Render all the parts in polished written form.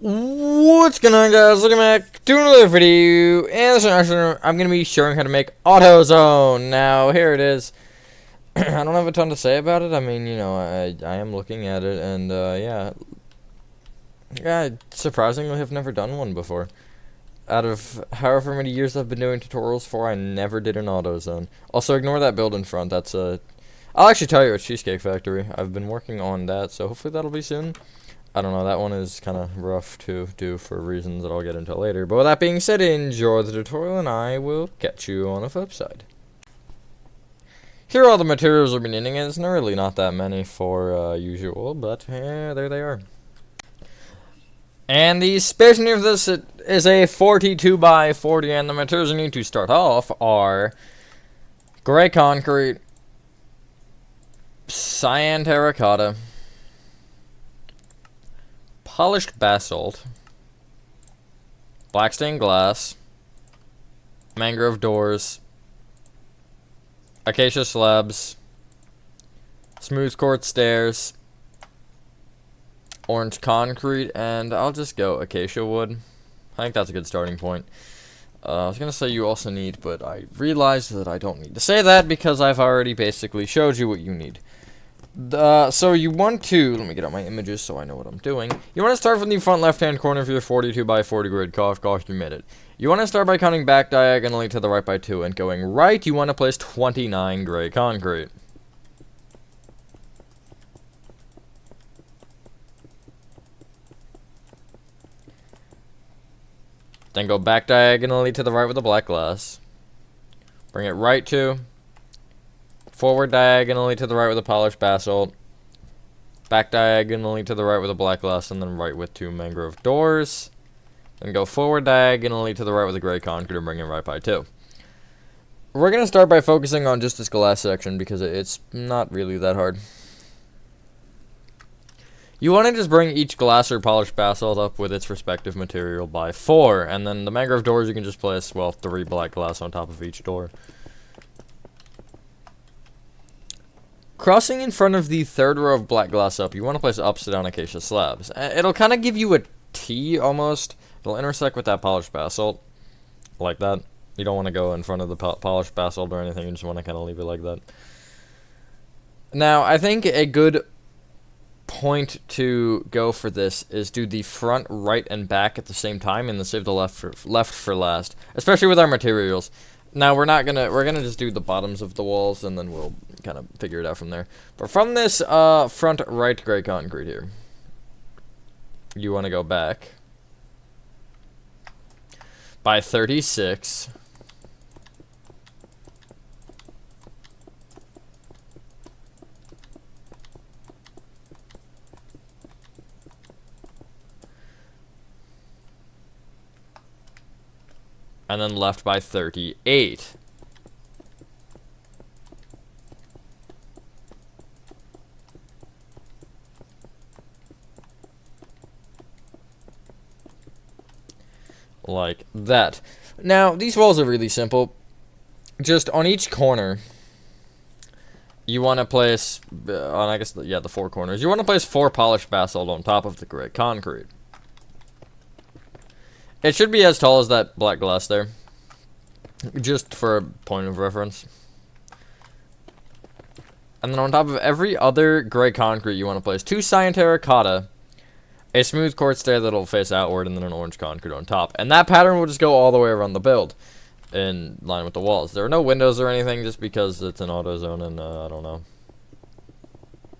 What's going on, guys? Welcome back to another video, and this one I'm going to be showing how to make AutoZone. Now, here it is. I don't have a ton to say about it. I mean, you know, I am looking at it, and, yeah, surprisingly, I've never done one before. Out of however many years I've been doing tutorials for, I never did an AutoZone. Also, ignore that build in front. That's, I'll actually tell you, it's Cheesecake Factory. I've been working on that, so hopefully that'll be soon. I don't know, that one is kind of rough to do for reasons that I'll get into later. But with that being said, enjoy the tutorial and I will catch you on the flip side. Here are all the materials we'll be needing, and it's really not that many for usual, but yeah, there they are. And the space near this is a 42 by 40, and the materials you need to start off are gray concrete, cyan terracotta, polished basalt, black stained glass, mangrove doors, acacia slabs, smooth quartz stairs, orange concrete, and I'll just go acacia wood. I think that's a good starting point. I was going to say you also need, but I realized that I don't need to say that because I've already basically showed you what you need. So you want to, let me get out my images so I know what I'm doing. You want to start from the front left-hand corner of your 42 by 40 grid. Cough, you made it. You want to start by counting back diagonally to the right by 2, and going right, you want to place 29 gray concrete. Then go back diagonally to the right with the black glass. Bring it right 2. Forward diagonally to the right with a polished basalt. Back diagonally to the right with a black glass, and then right with 2 mangrove doors. Then go forward diagonally to the right with a gray concrete and bring it right by 2. We're going to start by focusing on just this glass section because it's not really that hard. You want to just bring each glass or polished basalt up with its respective material by 4. And then the mangrove doors you can just place, well, 3 black glass on top of each door. Crossing in front of the third row of black glass up, you want to place upside down acacia slabs. It'll kind of give you a T, almost. It'll intersect with that polished basalt, like that. You don't want to go in front of the polished basalt or anything, you just want to kind of leave it like that. Now, I think a good point to go for this is do the front, right, and back at the same time, and then save the left for last, especially with our materials. Now, we're gonna just do the bottoms of the walls, and then we'll kind of figure it out from there. But from this front right gray concrete here, you want to go back by 36. And then left by 38. Like that. Now, these walls are really simple. Just on each corner, you want to place, on I guess, the 4 corners, you want to place 4 polished basalt on top of the gray concrete. It should be as tall as that black glass there, just for a point of reference. And then on top of every other gray concrete, you want to place 2 cyan terracotta, a smooth quartz stair that'll face outward, and then an orange concrete on top. And that pattern will just go all the way around the build, in line with the walls. There are no windows or anything, just because it's an AutoZone, and I don't know.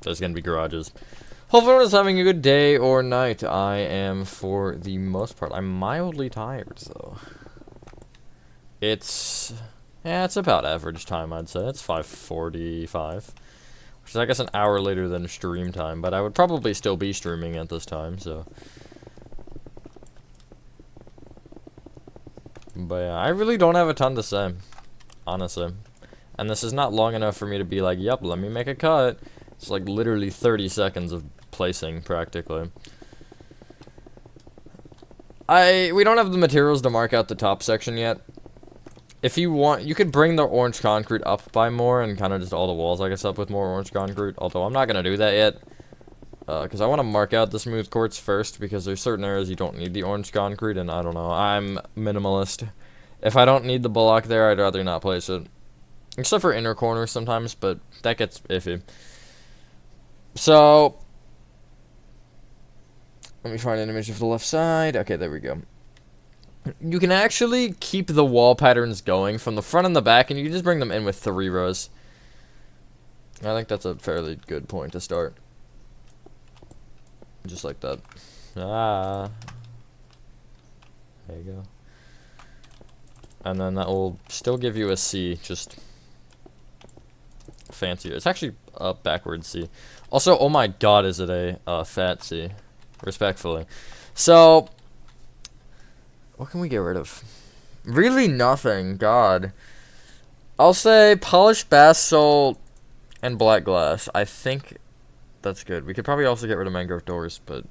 There's gonna be garages. Hope everyone's having a good day or night. I am, for the most part. I'm mildly tired, though. It's about average time, I'd say. It's 5:45, which is, I guess, an hour later than stream time, but I would probably still be streaming at this time, so. But yeah, I really don't have a ton to say, honestly. And this is not long enough for me to be like, yep, let me make a cut. It's like literally 30 seconds of placing, practically. We don't have the materials to mark out the top section yet. If you want, you could bring the orange concrete up by more and kind of just all the walls, I guess, up with more orange concrete. Although I'm not going to do that yet. because I want to mark out the smooth quartz first, because there's certain areas you don't need the orange concrete, and I don't know, I'm minimalist. If I don't need the block there, I'd rather not place it. Except for inner corners sometimes, but that gets iffy. So, let me find an image of the left side. Okay, there we go. You can actually keep the wall patterns going from the front and the back, and you can just bring them in with 3 rows. I think that's a fairly good point to start. Just like that. Ah. There you go. And then that will still give you a C, just fancier. It's actually a backwards C. Also, oh my god, is it a fat C? Respectfully. So, what can we get rid of? Really nothing, god. I'll say polished basalt and black glass. I think that's good. We could probably also get rid of mangrove doors, but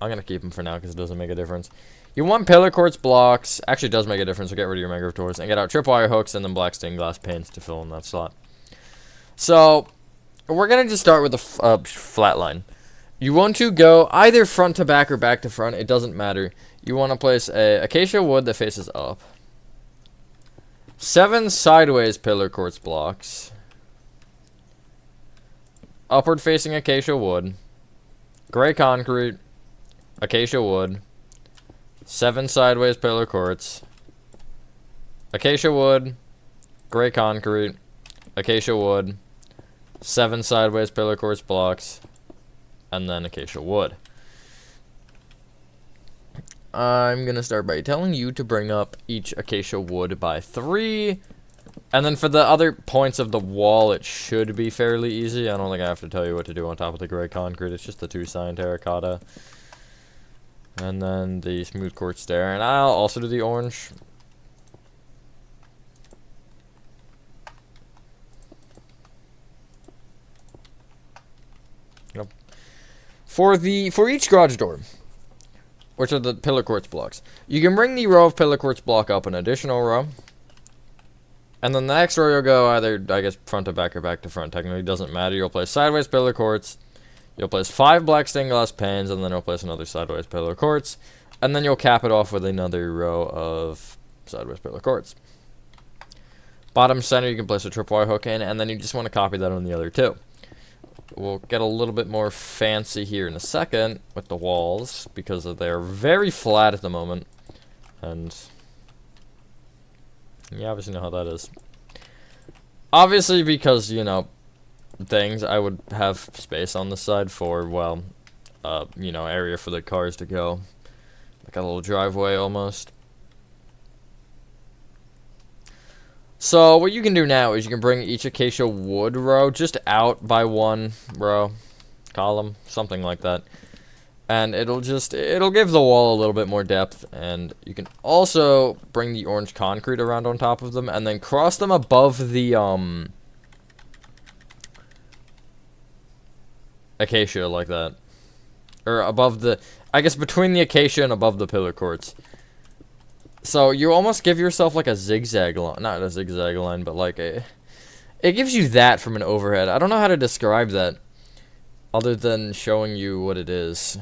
I'm going to keep them for now because it doesn't make a difference. You want pillar quartz blocks. Actually, it does make a difference. So get rid of your mangrove doors and get out tripwire hooks and then black stained glass panes to fill in that slot. So, we're going to just start with the flat line. You want to go either front to back or back to front. It doesn't matter. You want to place a acacia wood that faces up. 7 sideways pillar quartz blocks. Upward facing acacia wood. Gray concrete. Acacia wood. 7 sideways pillar quartz. Acacia wood. Gray concrete. Acacia wood. 7 sideways pillar quartz blocks. And then acacia wood. I'm going to start by telling you to bring up each acacia wood by 3. And then for the other points of the wall, it should be fairly easy. I don't think I have to tell you what to do on top of the gray concrete. It's just the 2 cyan terracotta. And then the smooth quartz there. And I'll also do the orange. Yep. For each garage door, which are the pillar quartz blocks, you can bring the row of pillar quartz block up an additional row. And then the next row you'll go either, I guess, front to back or back to front. Technically, it doesn't matter. You'll place sideways pillar quartz. You'll place 5 black stained glass panes, and then you'll place another sideways pillar quartz. And then you'll cap it off with another row of sideways pillar quartz. Bottom center, you can place a tripwire hook in, and then you just want to copy that on the other 2. We'll get a little bit more fancy here in a second with the walls, because they're very flat at the moment. And you obviously know how that is. Obviously, because, you know, things, I would have space on the side for, well, you know, area for the cars to go. Like a little driveway almost. So, what you can do now is you can bring each acacia wood row just out by 1 row, column, something like that. And it'll give the wall a little bit more depth, and you can also bring the orange concrete around on top of them, and then cross them above the, acacia like that. Or above the, I guess between the acacia and above the pillar quartz. So you almost give yourself like a zigzag line, not a zigzag line, but like it gives you that from an overhead. I don't know how to describe that, other than showing you what it is.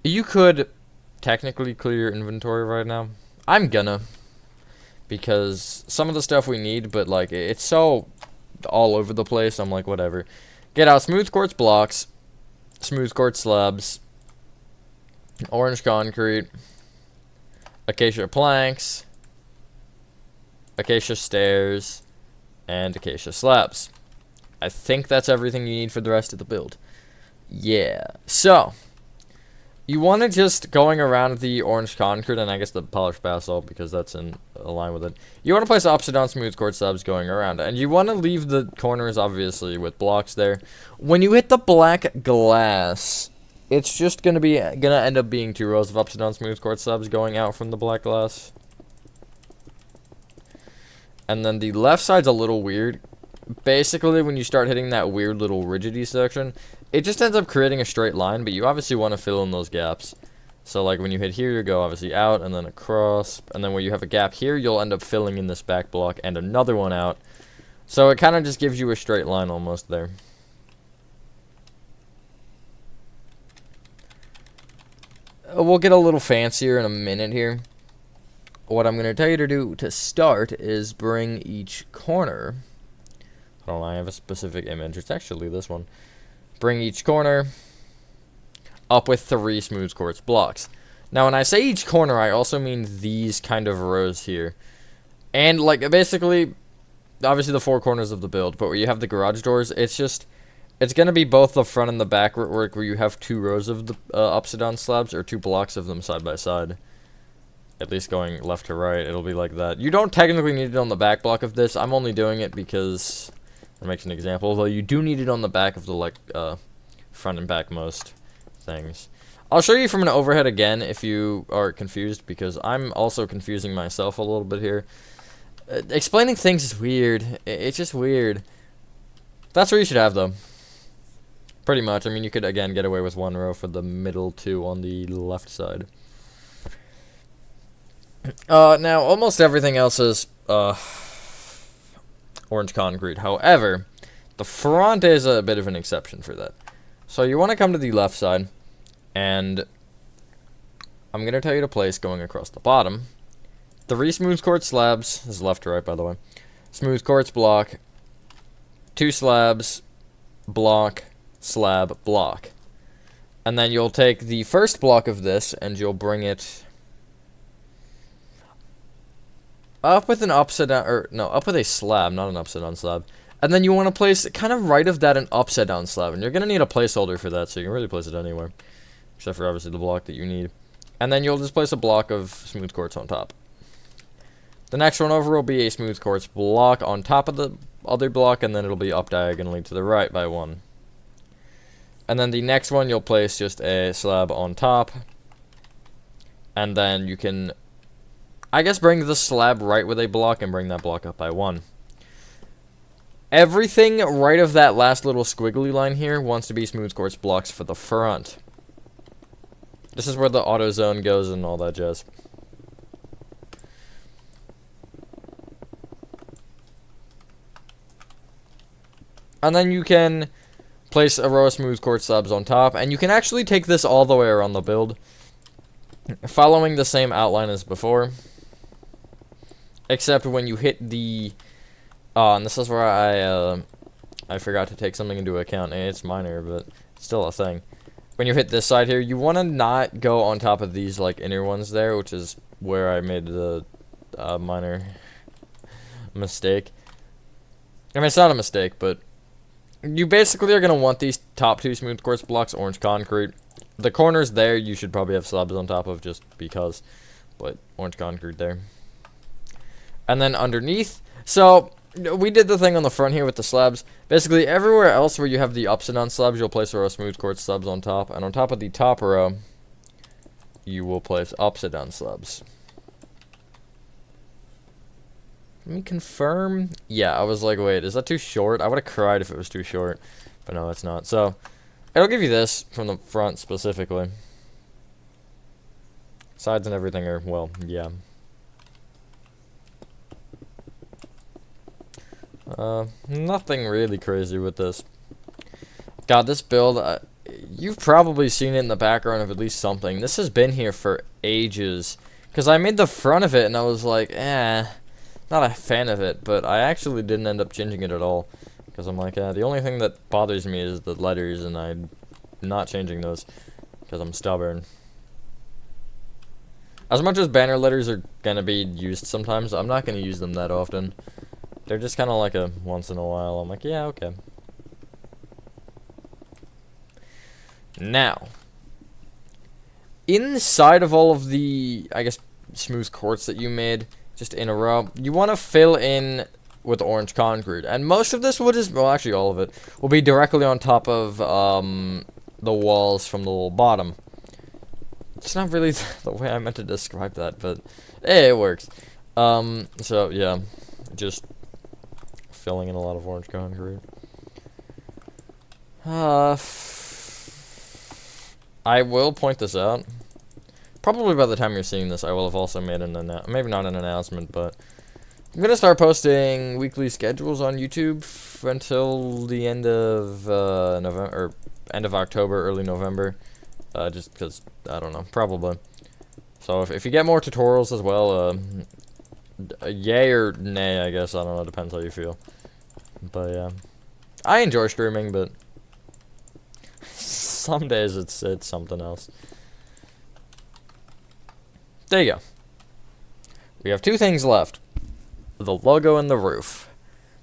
You could technically clear your inventory right now. I'm gonna. Because some of the stuff we need, but like it's so all over the place, I'm like, whatever. Get out smooth quartz blocks, smooth quartz slabs, orange concrete, acacia planks, acacia stairs, and acacia slabs. I think that's everything you need for the rest of the build. Yeah. So, you want to just going around the orange concrete, and I guess the polished basalt, because that's in line with it. You want to place upside down smooth quartz slabs going around, and you want to leave the corners, obviously, with blocks there. When you hit the black glass, it's just gonna end up being 2 rows of upside down smooth quartz slabs going out from the black glass. And then the left side's a little weird. Basically, when you start hitting that weird little rigidity section, it just ends up creating a straight line, but you obviously want to fill in those gaps. So, like, when you hit here, you go obviously out, and then across, and then where you have a gap here, you'll end up filling in this back block, and another one out. So it kind of just gives you a straight line almost there. We'll get a little fancier in a minute here. What I'm going to tell you to do to start is bring each corner. Hold on, I have a specific image. It's actually this one. Bring each corner up with 3 smooth quartz blocks. Now, when I say each corner, I also mean these kind of rows here. And, like, basically, obviously the 4 corners of the build, but where you have the garage doors, it's going to be both the front and the back work where you have 2 rows of the upside down slabs, or 2 blocks of them side by side. At least going left to right, it'll be like that. You don't technically need it on the back block of this. I'm only doing it because it makes an example, although you do need it on the back of the, like, front and back most things. I'll show you from an overhead again if you are confused, because I'm also confusing myself a little bit here. Explaining things is weird. It's just weird. That's what you should have, though. Pretty much. I mean, you could, again, get away with 1 row for the middle 2 on the left side. Now, almost everything else is orange concrete. However, the front is a bit of an exception for that. So you want to come to the left side, and I'm going to tell you to place going across the bottom. 3 smooth quartz slabs. This is left to right, by the way. Smooth quartz block. 2 slabs. Block. Slab. Block. And then you'll take the first block of this, and you'll bring it up with an upside down, or no, up with a slab, not an upside down slab. And then you want to place kind of right of that an upside down slab. And you're going to need a placeholder for that, so you can really place it anywhere. Except for obviously the block that you need. And then you'll just place a block of smooth quartz on top. The next one over will be a smooth quartz block on top of the other block, and then it'll be up diagonally to the right by 1. And then the next one you'll place just a slab on top. And then you can, I guess, bring the slab right with a block and bring that block up by 1. Everything right of that last little squiggly line here wants to be smooth quartz blocks for the front. This is where the AutoZone goes and all that jazz. And then you can place a row of smooth quartz slabs on top, and you can actually take this all the way around the build, following the same outline as before. Except when you hit the, and this is where I forgot to take something into account. It's minor, but it's still a thing. When you hit this side here, you want to not go on top of these, like, inner ones there, which is where I made the minor mistake. I mean, it's not a mistake, but you basically are going to want these top 2 smooth quartz blocks orange concrete. The corners there, you should probably have slabs on top of just because, but orange concrete there. And then underneath, so we did the thing on the front here with the slabs. Basically, everywhere else where you have the upside down slabs, you'll place a row of smooth quartz slabs on top. And on top of the top row, you will place upside down slabs. Let me confirm. Yeah, I was like, wait, is that too short? I would have cried if it was too short. But no, it's not. So, it'll give you this from the front specifically. Sides and everything are, well, yeah. Nothing really crazy with this. God, this build, you've probably seen it in the background of at least something. This has been here for ages. Because I made the front of it and I was like, not a fan of it. But I actually didn't end up changing it at all. Because I'm like, the only thing that bothers me is the letters, and I'm not changing those. Because I'm stubborn. As much as banner letters are going to be used sometimes, I'm not going to use them that often. They're just kind of like a once in a while. I'm like, yeah, okay. Now, inside of all of the, I guess, smooth quartz that you made, just in a row, you want to fill in with orange concrete. And most of this wood is, well, actually all of it, will be directly on top of the walls from the little bottom. It's not really the way I meant to describe that, but hey, it works. So, yeah, just filling in a lot of orange concrete. I will point this out. Probably by the time you're seeing this, I will have also made an maybe not an announcement, but I'm gonna start posting weekly schedules on YouTube until the end of November, or end of October, early November. Just because I don't know, probably. So if you get more tutorials as well, yay or nay, I guess. I don't know. Depends how you feel. But yeah, I enjoy streaming, but some days it's something else. There you go. We have two things left: the logo and the roof.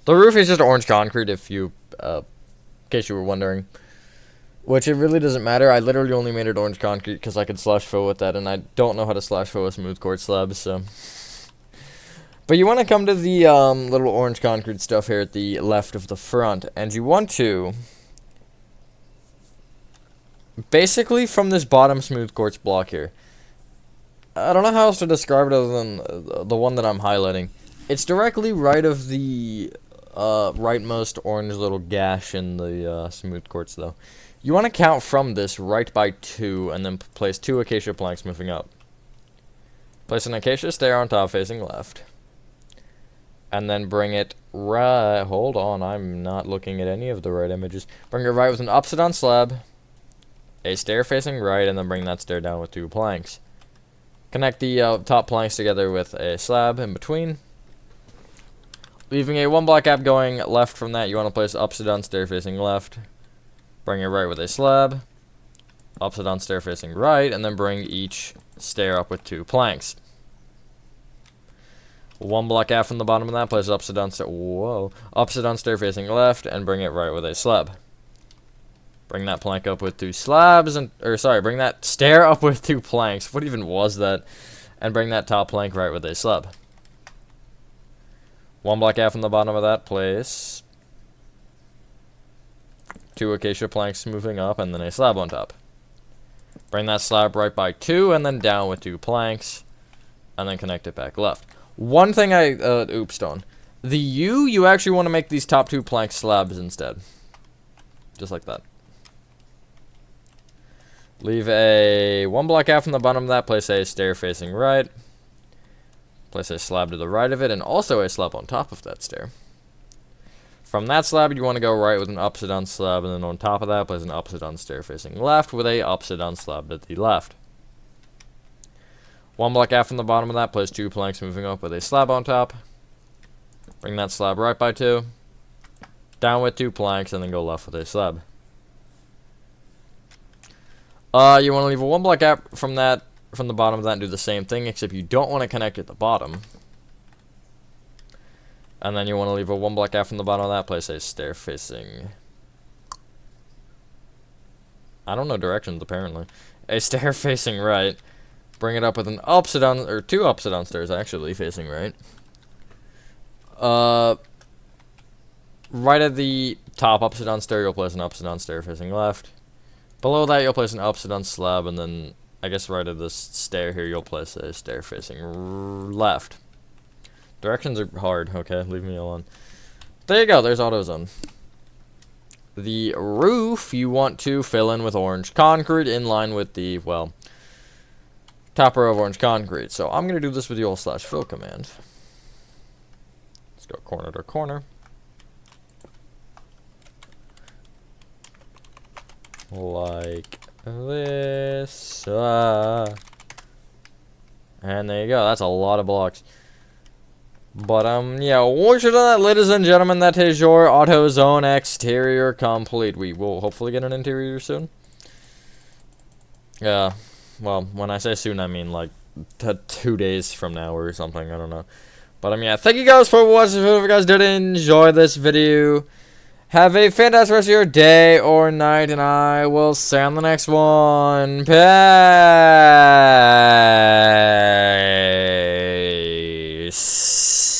The roof is just orange concrete, if you, in case you were wondering. Which it really doesn't matter. I literally only made it orange concrete because I could slash fill with that, and I don't know how to slash fill a smooth quartz slab, so. But you want to come to the little orange concrete stuff here at the left of the front, and you want to basically from this bottom smooth quartz block here. I don't know how else to describe it other than the one that I'm highlighting. It's directly right of the rightmost orange little gash in the smooth quartz, though. You want to count from this right by 2, and then place 2 acacia planks moving up. Place an acacia stair on top facing left. And then bring it right... Hold on, I'm not looking at any of the right images. Bring it right with an upside down slab. A stair facing right, and then bring that stair down with 2 planks. Connect the top planks together with a slab in between. Leaving a 1 block gap going left from that, you want to place upside down stair facing left. Bring it right with a slab. Upside down stair facing right, and then bring each stair up with 2 planks. 1 block gap from the bottom of that, place upside down stair. Whoa. Upside down stair facing left, and bring it right with a slab. Bring that plank up with 2 slabs, bring that stair up with 2 planks. What even was that? And bring that top plank right with a slab. 1 block gap from the bottom of that, place 2 acacia planks moving up, and then a slab on top. Bring that slab right by 2, and then down with 2 planks, and then connect it back left. One thing I oopsed on. The you actually want to make these top 2 plank slabs instead. Just like that. Leave a 1 block out from the bottom of that, place a stair facing right. Place a slab to the right of it, and also a slab on top of that stair. From that slab, you want to go right with an upside down slab, and then on top of that, place an upside down stair facing left with a upside down slab to the left. 1 block out from the bottom of that, place 2 planks moving up with a slab on top. Bring that slab right by 2. Down with 2 planks, and then go left with a slab. You want to leave a 1 block gap from the bottom of that and do the same thing, except you don't want to connect at the bottom. And then you want to leave a 1 block gap from the bottom of that, place a stair facing... I don't know directions, apparently. A stair facing right. Bring it up with an upside down, or 2 upside down stairs, actually, facing right. Right at the top upside down stair, you'll place an upside down stair facing left. Below that, you'll place an upside down slab, and then, I guess right at this stair here, you'll place a stair facing left. Directions are hard, okay? Leave me alone. There you go, there's AutoZone. The roof, you want to fill in with orange concrete in line with the, well, top row of orange concrete. So I'm going to do this with the old /fill command. Let's go corner to corner. Like this. And there you go. That's a lot of blocks. But, yeah, once you're done that, ladies and gentlemen, that is your AutoZone exterior complete. We will hopefully get an interior soon. Yeah, well, when I say soon, I mean, like, 2 days from now or something. I don't know. But, yeah, thank you guys for watching. If you guys did enjoy this video, have a fantastic rest of your day or night, and I will see you on the next one. Peace.